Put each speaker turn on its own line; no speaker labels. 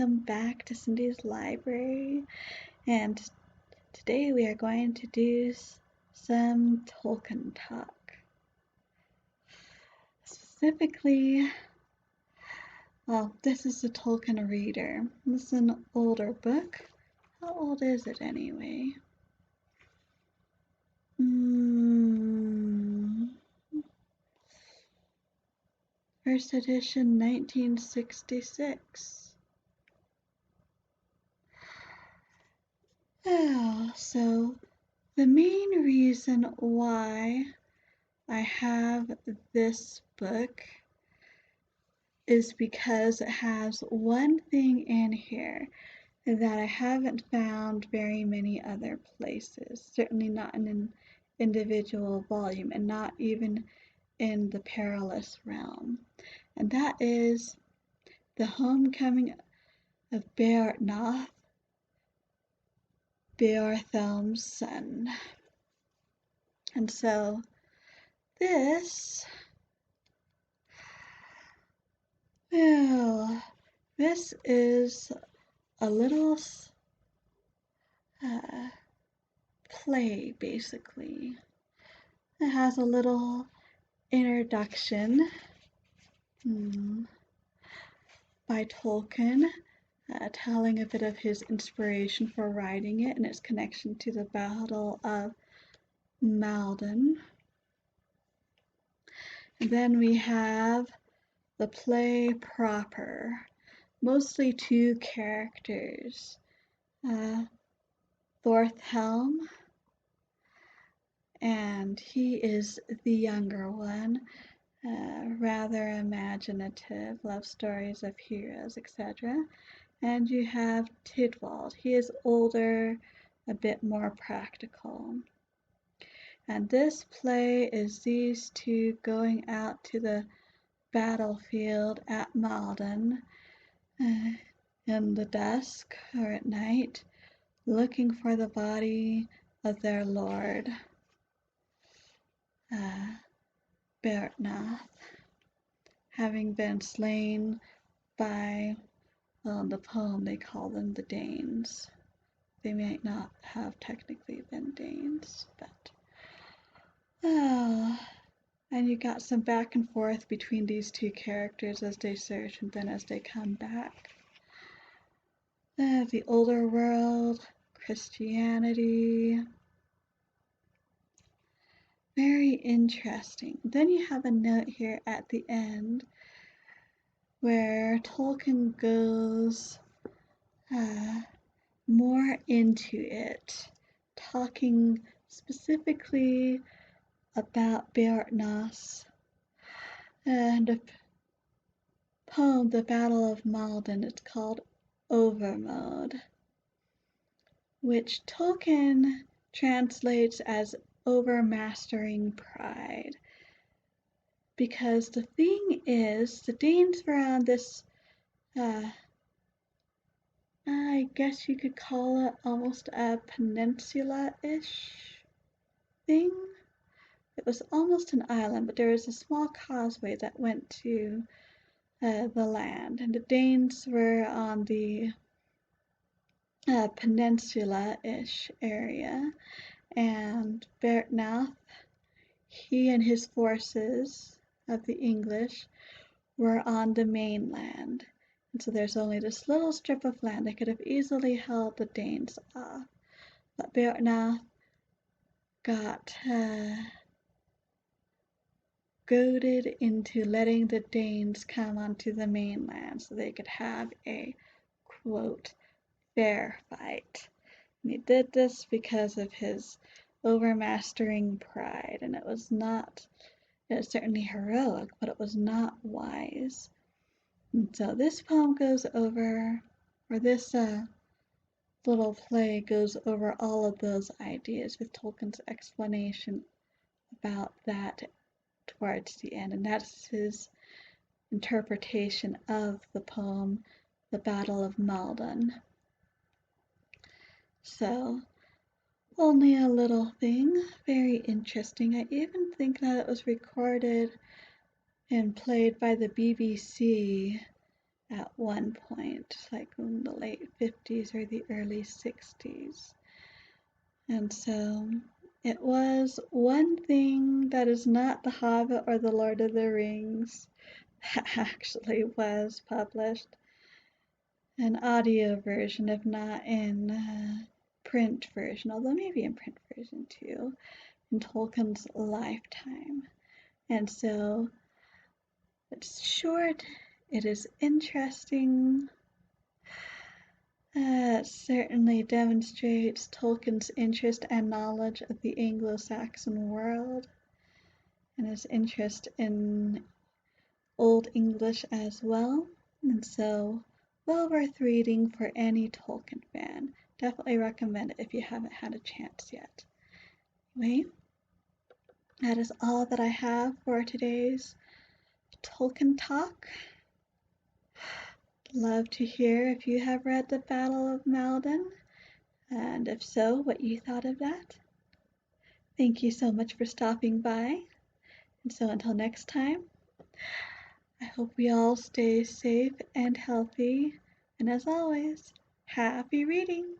welcome back to Cindy's Library, and today we are going to do some Tolkien talk. Specifically, well, this is a Tolkien reader. This is an older book. How old is it anyway? First edition, 1966. Oh, so the main reason why I have this book is because it has one thing in here that I haven't found very many other places, certainly not in an individual volume and not even in the Perilous Realm, and that is the homecoming of Beorhtnoth, Beorhthelm's son. And so this is a little play, basically. It has a little introduction by Tolkien, telling a bit of his inspiration for writing it and its connection to the Battle of Maldon. And then we have the play proper, mostly two characters, Beorhthelm, and he is the younger one, rather imaginative, loves stories of heroes, etc. And you have Tidwald. He is older, a bit more practical. And this play is these two going out to the battlefield at Maldon in the dusk or at night, looking for the body of their lord, Beorhtnoth, having been slain by, well, in the poem they call them the Danes. They might not have technically been Danes, but and you got some back and forth between these two characters as they search and then as they come back. The older world, Christianity, very interesting. Then you have a note here at the end where Tolkien goes more into it, talking specifically about Beorhtnoth and a poem, The Battle of Maldon. It's called Overmode, which Tolkien translates as overmastering pride. Because the thing is, the Danes were on this, I guess you could call it almost a peninsula-ish thing. It was almost an island, but there was a small causeway that went to the land, and the Danes were on the peninsula-ish area, and Beorhtnoth, he and his forces of the English were on the mainland, and so there's only this little strip of land that could have easily held the Danes off, but Beorhtnoth got goaded into letting the Danes come onto the mainland so they could have a, quote, fair fight. And he did this because of his overmastering pride, and it was certainly heroic, but it was not wise. And so this poem goes over, or this little play goes over all of those ideas with Tolkien's explanation about that towards the end, and that's his interpretation of the poem, The Battle of Maldon. So, only a little thing, very interesting. I even think that it was recorded and played by the BBC at one point, like in the late 50s or the early 60s. And so it was one thing that is not The Hobbit or The Lord of the Rings that actually was published. An audio version, if not in print version, although maybe in print version too, in Tolkien's lifetime. And so it's short, it is interesting. It certainly demonstrates Tolkien's interest and knowledge of the Anglo-Saxon world and his interest in Old English as well. And so, well worth reading for any Tolkien fan. Definitely recommend it if you haven't had a chance yet. Anyway, that is all that I have for today's Tolkien talk. Love to hear if you have read The Battle of Malden, and if so, what you thought of that. Thank you so much for stopping by. And so until next time, I hope we all stay safe and healthy. And as always, happy reading!